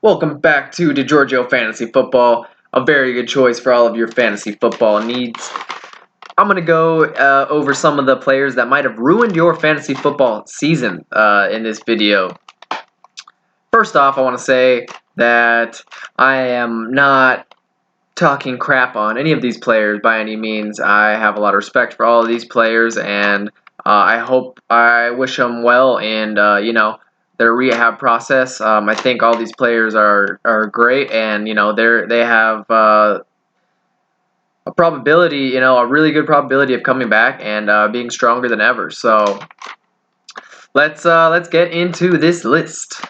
Welcome back to DiGiorgio Fantasy Football, a very good choice for all of your fantasy football needs. I'm going to go over some of the players that might have ruined your fantasy football season in this video. First off, I want to say that I am not talking crap on any of these players by any means. I have a lot of respect for all of these players, and I wish them well and, their rehab process. I think all these players are great, and they have a probability, a really good probability of coming back and being stronger than ever. So let's get into this list.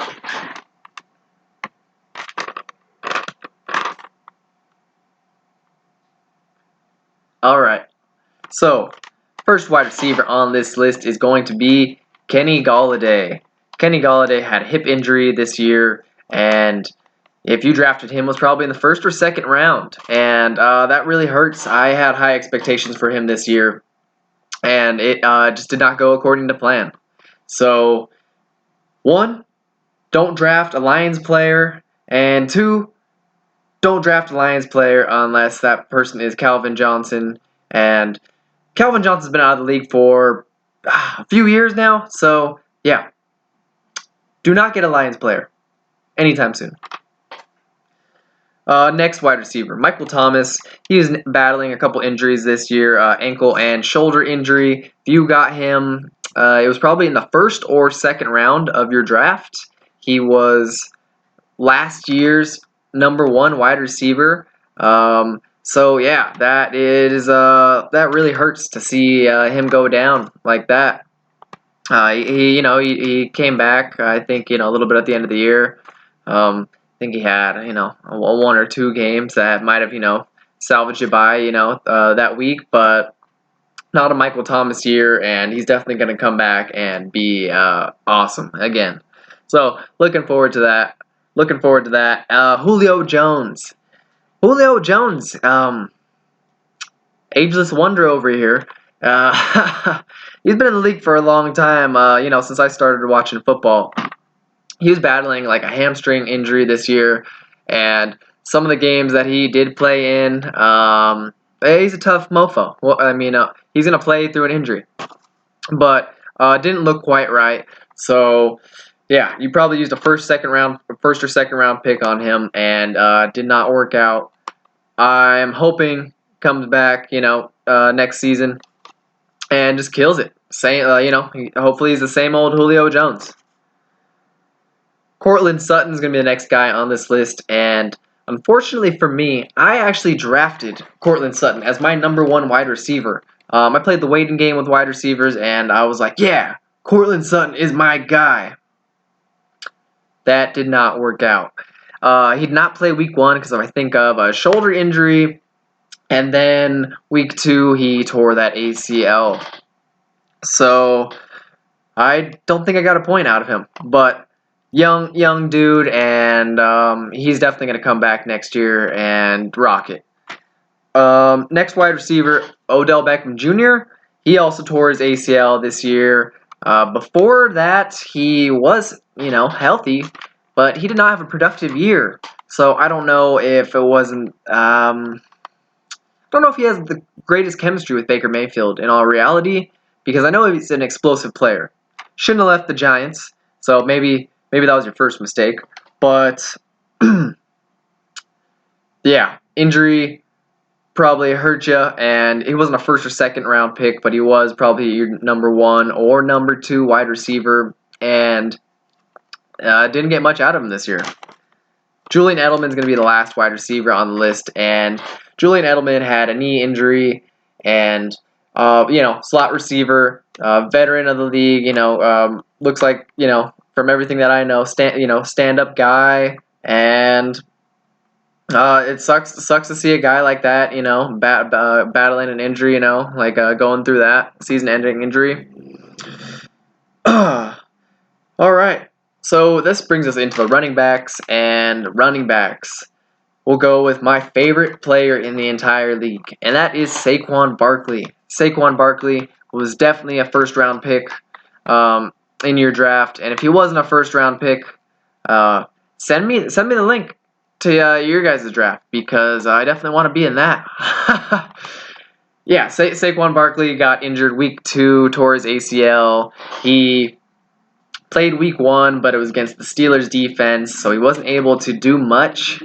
All right. So first wide receiver on this list is going to be Kenny Galladay. Kenny Galladay had a hip injury this year, and if you drafted him, it was probably in the first or second round, and that really hurts. I had high expectations for him this year, and it just did not go according to plan. So, one, don't draft a Lions player, and two, don't draft a Lions player unless that person is Calvin Johnson, and Calvin Johnson's been out of the league for a few years now, so yeah. Do not get a Lions player anytime soon. Next wide receiver, Michael Thomas. He was battling a couple injuries this year, ankle and shoulder injury. If you got him, it was probably in the first or second round of your draft. He was last year's #1 wide receiver. So yeah, that really hurts to see him go down like that. He came back, I think, a little bit at the end of the year. I think he had, one or two games that might have, salvaged it by, that week, but not a Michael Thomas year, and he's definitely going to come back and be awesome again. So, looking forward to that. Julio Jones. Ageless wonder over here. He's been in the league for a long time, since I started watching football. He was battling like a hamstring injury this year, and some of the games that he did play in, he's a tough mofo. Well, he's going to play through an injury, but didn't look quite right. So, yeah, you probably used a first or second round pick on him, and did not work out. I'm hoping comes back, next season and just kills it. Hopefully he's the same old Julio Jones. Cortland Sutton is going to be the next guy on this list, and unfortunately for me, I actually drafted Cortland Sutton as my #1 wide receiver. I played the waiting game with wide receivers, and I was like, yeah, Cortland Sutton is my guy. That did not work out. He did not play week 1 because I think of a shoulder injury, and then week 2 he tore that ACL. So I don't think I got a point out of him, but young dude, and he's definitely going to come back next year and rock it. Next wide receiver, Odell Beckham Jr. He also tore his ACL this year. Before that, he was, healthy, but he did not have a productive year. So I don't know if it wasn't. I don't know if he has the greatest chemistry with Baker Mayfield in all reality, because I know he's an explosive player. Shouldn't have left the Giants, so maybe that was your first mistake. But yeah, injury probably hurt you, and he wasn't a first or second round pick, but he was probably your #1 or #2 wide receiver, and didn't get much out of him this year. Julian Edelman is going to be the last wide receiver on the list, and Julian Edelman had a knee injury, and slot receiver, veteran of the league. Looks like from everything that I know, stand-up guy, and it sucks to see a guy like that, battling an injury, going through that season-ending injury. All right. So this brings us into the running backs, and running backs. We'll go with my favorite player in the entire league, and that is Saquon Barkley. Saquon Barkley was definitely a first-round pick in your draft, and if he wasn't a first-round pick, send me the link to your guys' draft, because I definitely want to be in that. Yeah, Saquon Barkley got injured week 2, tore his ACL. He played week 1, but it was against the Steelers defense, so he wasn't able to do much.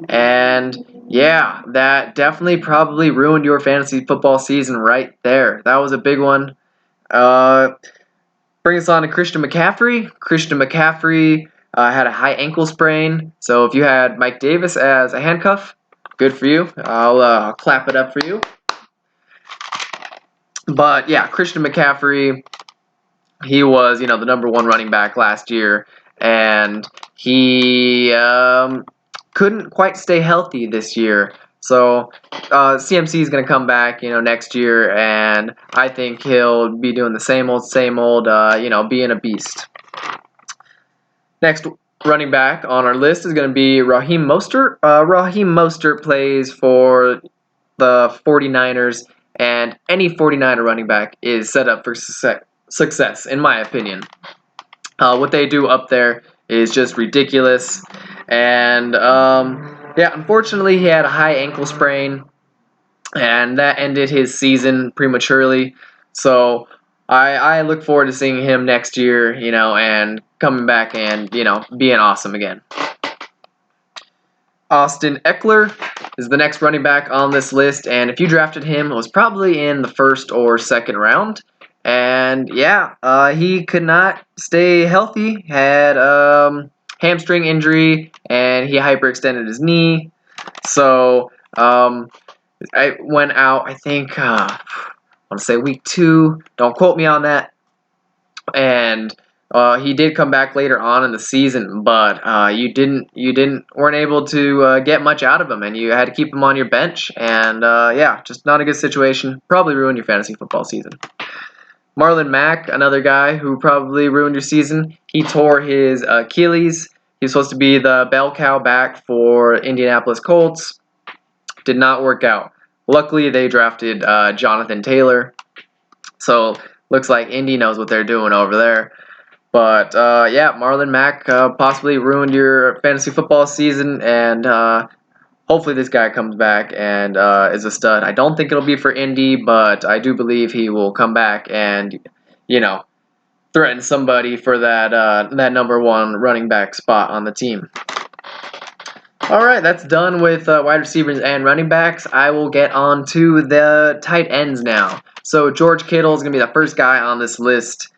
And yeah, that definitely probably ruined your fantasy football season right there. That was a big one. Bring us on to Christian McCaffrey. Christian McCaffrey had a high ankle sprain, so if you had Mike Davis as a handcuff, good for you. I'll clap it up for you. But yeah, Christian McCaffrey, he was, the number 1 running back last year, and he couldn't quite stay healthy this year. So CMC is going to come back, next year, and I think he'll be doing the same old, being a beast. Next running back on our list is going to be Rahim Moster. Rahim Moster plays for the 49ers, and any 49er running back is set up for success, in my opinion. What they do up there is just ridiculous. And yeah, unfortunately, he had a high ankle sprain, and that ended his season prematurely. So I look forward to seeing him next year, and coming back and, being awesome again. Austin Eckler is the next running back on this list, and if you drafted him, it was probably in the 1st or 2nd round. And yeah, he could not stay healthy, had hamstring injury, and he hyperextended his knee. So I went out, I think, I want to say week 2. Don't quote me on that. And he did come back later on in the season, but you weren't able to get much out of him, and you had to keep him on your bench. And yeah, just not a good situation. Probably ruined your fantasy football season. Marlon Mack, another guy who probably ruined your season. He tore his Achilles. He was supposed to be the bell cow back for Indianapolis Colts. Did not work out. Luckily, they drafted Jonathan Taylor. So looks like Indy knows what they're doing over there. But yeah, Marlon Mack possibly ruined your fantasy football season, and hopefully this guy comes back and is a stud. I don't think it'll be for Indy, but I do believe he will come back and, threaten somebody for that number 1 running back spot on the team. All right, that's done with wide receivers and running backs. I will get on to the tight ends now. So George Kittle is going to be the first guy on this list.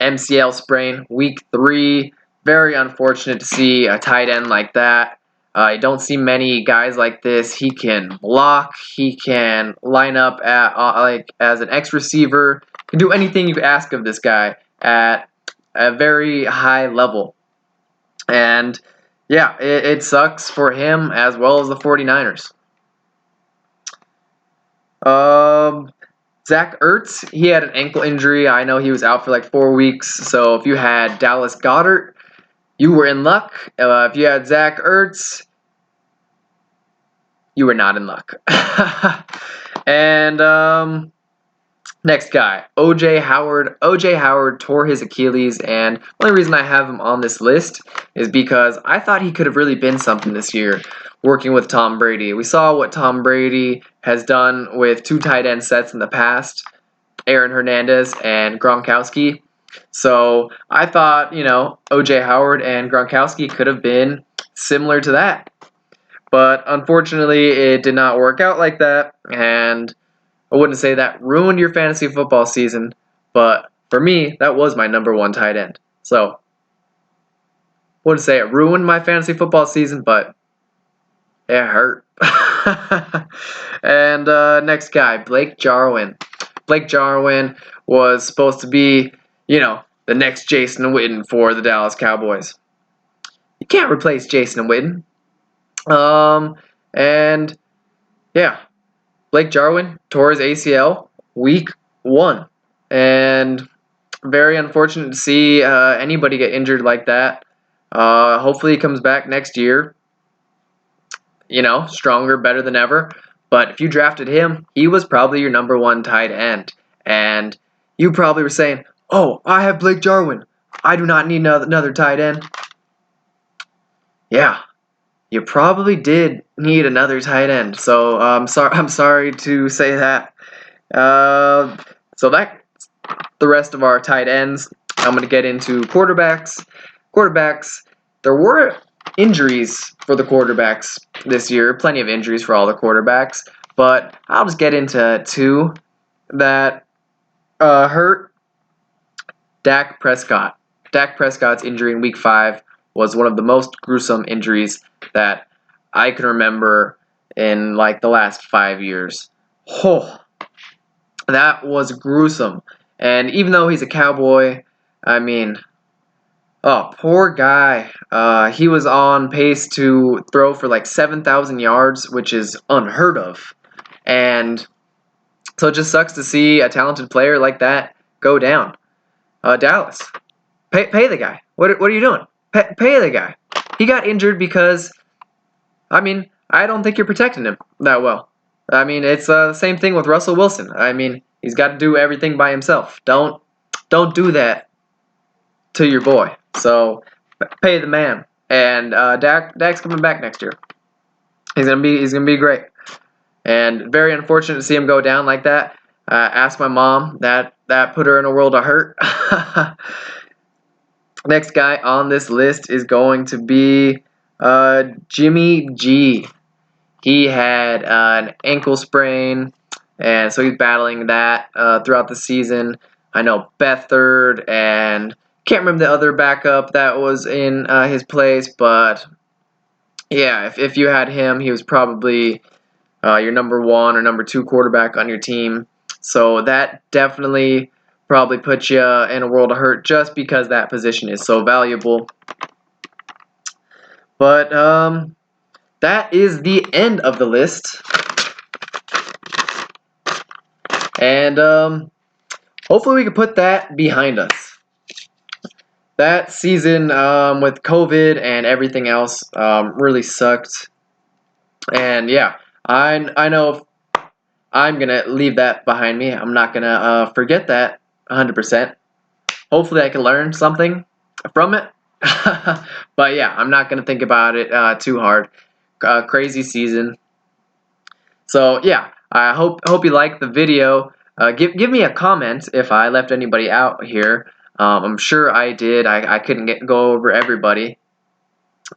MCL sprain, week 3. Very unfortunate to see a tight end like that. I don't see many guys like this. He can block. He can line up at as an X receiver. Can do anything you ask of this guy at a very high level. And yeah, it sucks for him as well as the 49ers. Zach Ertz, he had an ankle injury. I know he was out for like 4 weeks. So if you had Dallas Goedert, you were in luck. If you had Zach Ertz, you were not in luck. And next guy, O.J. Howard. O.J. Howard tore his Achilles, and the only reason I have him on this list is because I thought he could have really been something this year working with Tom Brady. We saw what Tom Brady has done with 2 tight end sets in the past, Aaron Hernandez and Gronkowski. So I thought, O.J. Howard and Gronkowski could have been similar to that. But unfortunately, it did not work out like that, and I wouldn't say that ruined your fantasy football season, but for me, that was my number 1 tight end. So, I wouldn't say it ruined my fantasy football season, but it hurt. And next guy, Blake Jarwin. Blake Jarwin was supposed to be, the next Jason Witten for the Dallas Cowboys. You can't replace Jason Witten. And yeah, Blake Jarwin tore his ACL week 1, and very unfortunate to see anybody get injured like that. Hopefully he comes back next year, stronger, better than ever. But if you drafted him, he was probably your number 1 tight end, and you probably were saying, "Oh, I have Blake Jarwin. I do not need another tight end." yeah, you probably did need another tight end. So I'm sorry to say that. So that's the rest of our tight ends. I'm going to get into quarterbacks. Quarterbacks, there were injuries for the quarterbacks this year. Plenty of injuries for all the quarterbacks. But I'll just get into two that hurt. Dak Prescott. Dak Prescott's injury in Week 5 was one of the most gruesome injuries that I can remember in like the last 5 years. Oh, that was gruesome. And even though he's a Cowboy, I mean, oh, poor guy. He was on pace to throw for like 7,000 yards, which is unheard of. And so it just sucks to see a talented player like that go down. Dallas, pay the guy. What are you doing? Pay the guy. He got injured because, I mean, I don't think you're protecting him that well. I mean, it's the same thing with Russell Wilson. I mean, he's got to do everything by himself. Don't do that to your boy. So pay the man. And Dak's coming back next year. He's gonna be great. And very unfortunate to see him go down like that. Ask my mom. That put her in a world of hurt. Next guy on this list is going to be Jimmy G. He had an ankle sprain, and so he's battling that throughout the season. I know Beathard and can't remember the other backup that was in his place, but yeah, if you had him, he was probably your number 1 or number 2 quarterback on your team. So that definitely probably put you in a world of hurt just because that position is so valuable. But that is the end of the list. And hopefully we can put that behind us. That season with COVID and everything else really sucked. And yeah, I know I'm going to leave that behind me. I'm not going to forget that 100%. Hopefully I can learn something from it. But yeah, I'm not going to think about it too hard. Crazy season. So yeah, I hope you liked the video. Give me a comment if I left anybody out here. I'm sure I did. I couldn't go over everybody.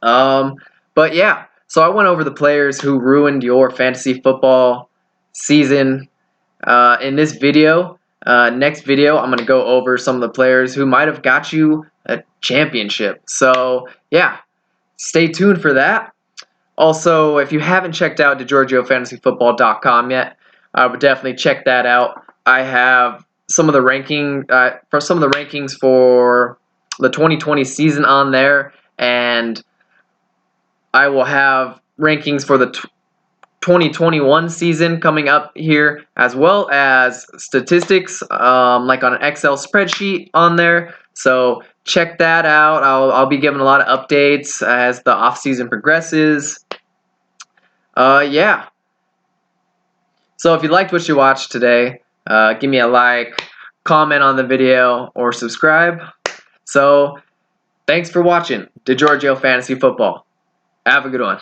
But yeah, so I went over the players who ruined your fantasy football season in this video. Next video, I'm going to go over some of the players who might have got you a championship. So yeah, stay tuned for that. Also, if you haven't checked out DeGiorgioFantasyFootball.com yet, I would definitely check that out. I have some of the rankings for the 2020 season on there, and I will have rankings for the 2021 season coming up here, as well as statistics like on an Excel spreadsheet on there. So check that out. I'll be giving a lot of updates as the off season progresses. Yeah. So if you liked what you watched today, give me a like, comment on the video, or subscribe. So thanks for watching DeGiorgio Fantasy Football. Have a good one.